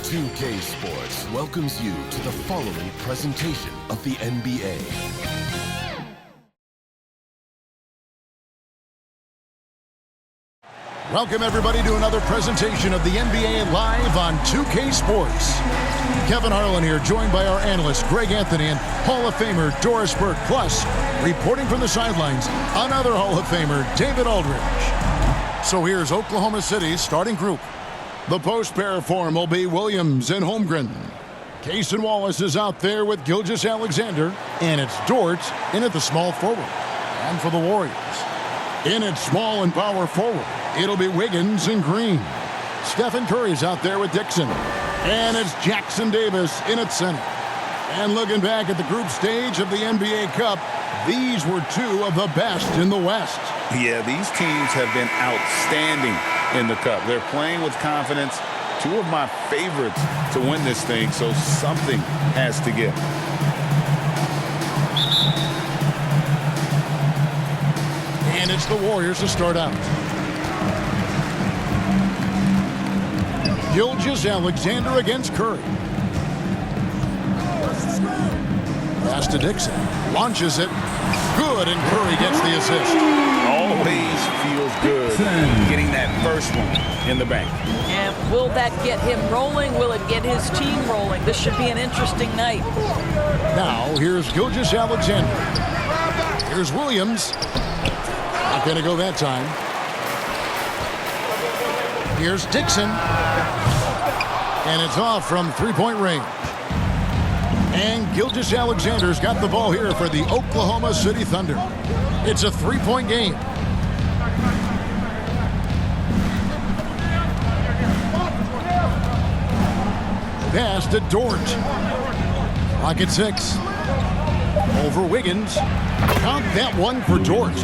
2K Sports welcomes you to the following presentation of the NBA. Welcome, everybody, to another presentation of the NBA live on 2K Sports. Kevin Harlan here, joined by our analyst, Greg Anthony, and Hall of Famer, Doris Burke. Plus, reporting from the sidelines, another Hall of Famer, David Aldridge. So here's Oklahoma City's starting group. The post pair form will be Williams and Holmgren. Cason Wallace is out there with Gilgeous-Alexander, and it's Dort in at the small forward. And for the Warriors, in at small and power forward, it'll be Wiggins and Green. Stephen Curry's out there with Dixon. And it's Jackson Davis in at center. And looking back at the group stage of the NBA Cup, these were two of the best in the West. Yeah, these teams have been outstanding in the Cup. They're playing with confidence. Two of my favorites to win this thing, so something has to give. And it's the Warriors to start out. Gilgeous-Alexander against Curry. Pass to Dixon. Launches it. Good, and Curry gets the assist. Always feels good getting that first one in the bank. And will that get him rolling? Will it get his team rolling? This should be an interesting night. Now, here's Gilgeous-Alexander. Here's Williams. Not going to go that time. Here's Dixon. And it's off from three-point range. And Gilgeous-Alexander's got the ball here for the Oklahoma City Thunder. It's a three-point game. Pass to Dort. Clock at 6. Over Wiggins. Count that one for Dort.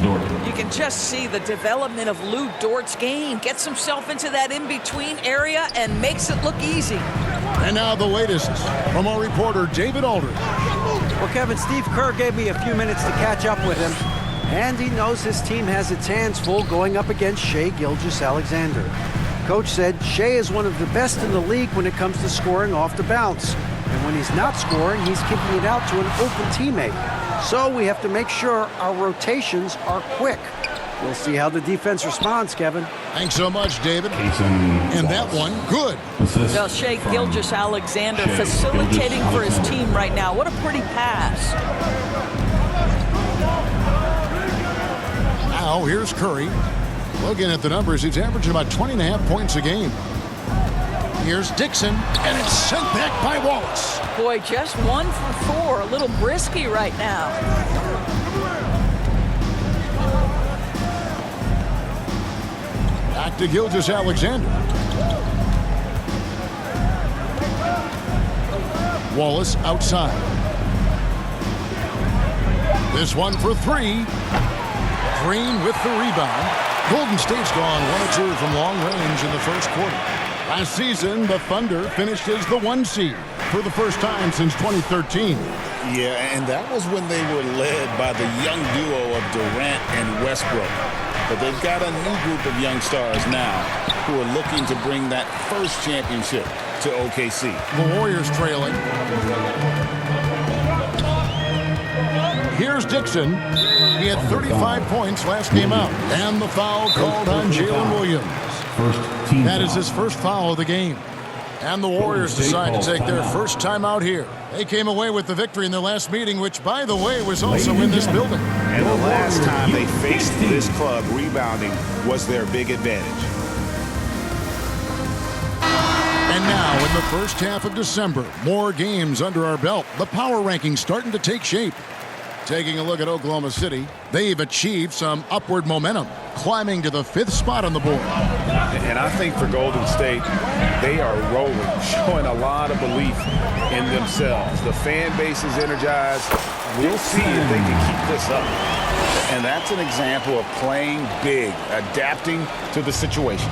You can just see the development of Lou Dort's game. Gets himself into that in-between area and makes it look easy. And now the latest from our reporter, David Aldridge. Well, Kevin, Steve Kerr gave me a few minutes to catch up with him, and he knows his team has its hands full going up against Shai Gilgeous-Alexander. Coach said Shai is one of the best in the league when it comes to scoring off the bounce. And when he's not scoring, he's kicking it out to an open teammate. So we have to make sure our rotations are quick. We'll see how the defense responds, Kevin. Thanks so much, David. And that one, good. Well, Shai Gilgeous-Alexander facilitating for his team right now. What a pretty pass. Now, here's Curry. Looking at the numbers, he's averaging about 20.5 points a game. Here's Dixon, and it's sent back by Wallace. Boy, just 1 for 4. A little brisky right now. Back to Gilgeous-Alexander. Wallace outside. This one for 3. Green with the rebound. Golden State's gone 1-2 from long range in the first quarter. Last season, the Thunder finished as the 1 seed for the first time since 2013. Yeah, and that was when they were led by the young duo of Durant and Westbrook. But they've got a new group of young stars now who are looking to bring that first championship to OKC. The Warriors trailing. Here's Dixon. He had 35 points last game out. And the foul called on Jalen Williams. That is his first foul of the game. And the Warriors decide to take their first time out here. They came away with the victory in their last meeting, which, by the way, was also in this building. And the last time they faced this club, rebounding was their big advantage. And now, in the first half of December, more games under our belt. The power rankings starting to take shape. Taking a look at Oklahoma City, they've achieved some upward momentum, climbing to the 5th spot on the board. And I think for Golden State, they are rolling, showing a lot of belief in themselves. The fan base is energized. We'll see if they can keep this up. And that's an example of playing big, adapting to the situation.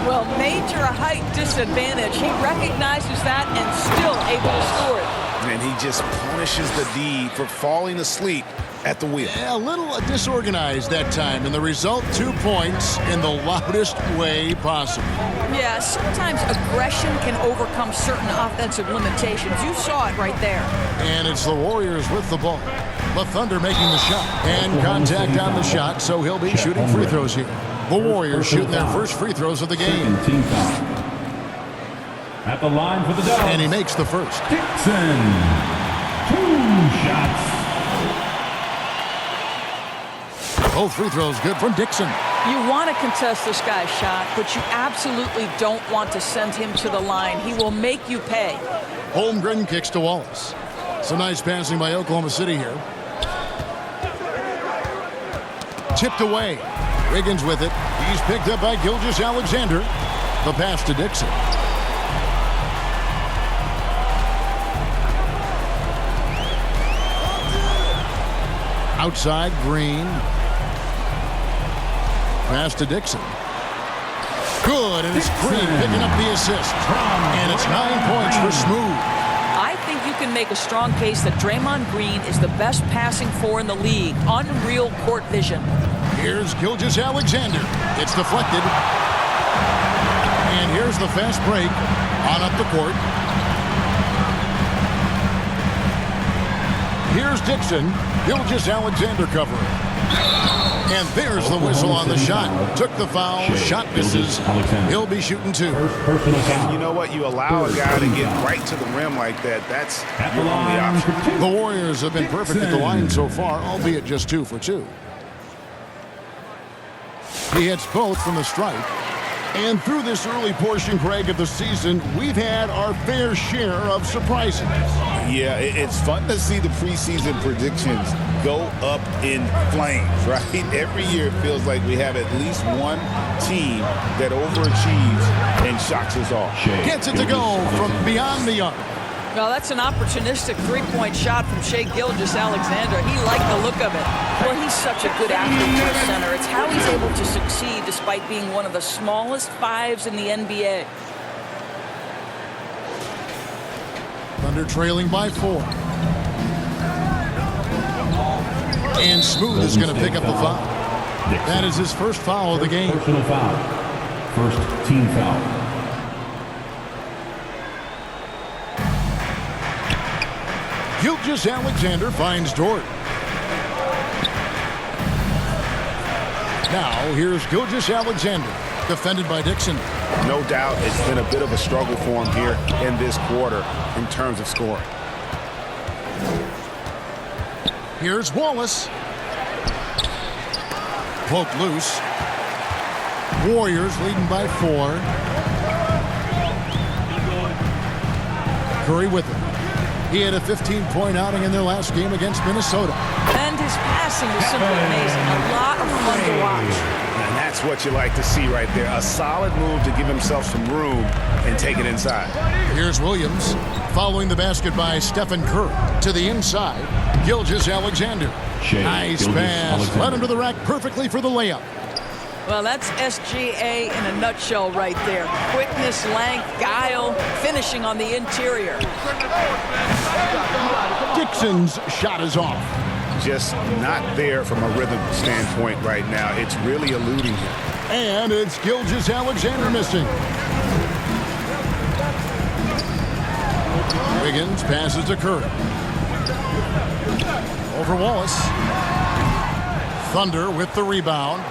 Well, major height disadvantage. He recognizes that and still able to score it. And he just punishes the D for falling asleep at the wheel. Yeah, a little disorganized that time, and the result, 2 points in the loudest way possible. Yeah, sometimes aggression can overcome certain offensive limitations. You saw it right there. And it's the Warriors with the ball. The Thunder making the shot. And contact on the shot, so he'll be shooting free throws here. The Warriors shooting their first free throws of the game. Team foul. At the line for the Dubs. And he makes the first. Dixon. 2 shots. Both free throws good from Dixon. You want to contest this guy's shot, but you absolutely don't want to send him to the line. He will make you pay. Holmgren kicks to Wallace. Some nice passing by Oklahoma City here. Tipped away. Wiggins with it. He's picked up by Gilgeous-Alexander. The pass to Dixon. Outside, Green. Pass to Dixon. Good, and it's Green picking up the assist. And it's 9 points for Smooth. I think you can make a strong case that Draymond Green is the best passing four in the league. Unreal court vision. Here's Gilgeous-Alexander. It's deflected. And here's the fast break on up the court. Here's Dixon. Gilgeous-Alexander covering. And there's the whistle on the shot. Took the foul. Shot misses. He'll be shooting 2. And you know what? You allow a guy to get right to the rim like that. That's your only option. The Warriors have been perfect at the line so far, albeit just 2 for 2. He hits both from the stripe. And through this early portion, Craig, of the season, we've had our fair share of surprises. Yeah, it's fun to see the preseason predictions go up in flames, right? Every year it feels like we have at least one team that overachieves and shocks us all. Gets it to go from beyond the arc. Well, that's an opportunistic three-point shot from Shai Gilgeous-Alexander. He liked the look of it. Well, he's such a good athlete to the center. It's how he's able to succeed despite being one of the smallest 5s in the NBA. Thunder trailing by 4. And Smooth is going to pick up the foul. That is his first foul of the game. Personal foul. First team foul. Gilgeous-Alexander finds Dort. Now, here's Gilgeous-Alexander, defended by Dixon. No doubt it's been a bit of a struggle for him here in this quarter in terms of scoring. Here's Wallace. Poke loose. Warriors leading by 4. Curry with it. He had a 15-point outing in their last game against Minnesota. And his passing was simply amazing. A lot of fun to watch. And that's what you like to see right there. A solid move to give himself some room and take it inside. Here's Williams following the basket by Stephen Curry. To the inside, Gilgeous-Alexander. Nice pass. Led him to the rack perfectly for the layup. Well, that's SGA in a nutshell right there. Quickness, length, guile, finishing on the interior. Dixon's shot is off. Just not there from a rhythm standpoint right now. It's really eluding him. And it's Gilgeous-Alexander missing. Wiggins passes to Curry. Over Wallace. Thunder with the rebound.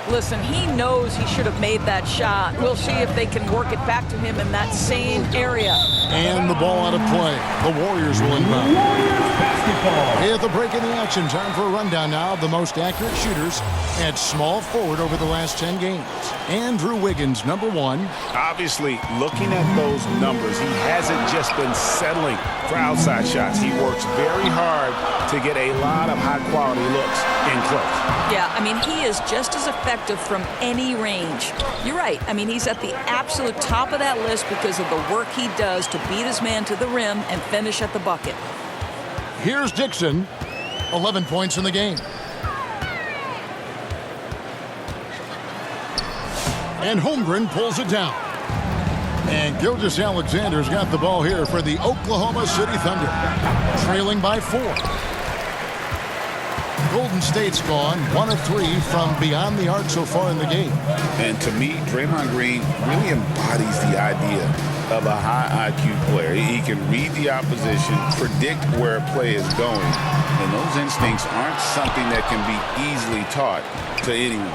Listen, he knows he should have made that shot. We'll see if they can work it back to him in that same area. And the ball out of play. The Warriors will inbound. Warriors basketball. At the break in the action, time for a rundown now of the most accurate shooters at small forward over the last 10 games. Andrew Wiggins, number 1. Obviously, looking at those numbers, he hasn't just been settling for outside shots. He works very hard to get a lot of high-quality looks in close. Yeah, I mean, he is just as effective from any range. You're right. I mean, he's at the absolute top of that list because of the work he does to beat his man to the rim and finish at the bucket. Here's Dixon, 11 points in the game. And Holmgren pulls it down. And Gilgeous Alexander's got the ball here for the Oklahoma City Thunder, trailing by 4. Golden State's gone 1 of 3 from beyond the arc so far in the game. And to me, Draymond Green really embodies the idea of a high IQ player. He can read the opposition, predict where a play is going, and those instincts aren't something that can be easily taught to anyone.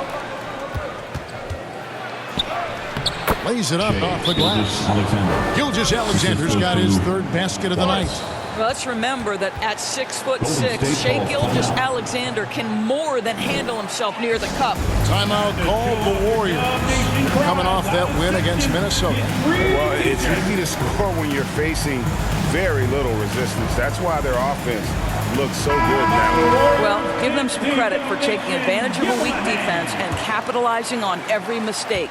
Lays it up off the glass. Gilgeous Alexander's got his 3rd basket of the night. Well, let's remember that at 6'6", Shai Gilgeous-Alexander can more than handle himself near the cup. Timeout called the Warriors, coming off that win against Minnesota. Well, it's easy to score when you're facing very little resistance. That's why their offense looks so good now. Well, give them some credit for taking advantage of a weak defense and capitalizing on every mistake.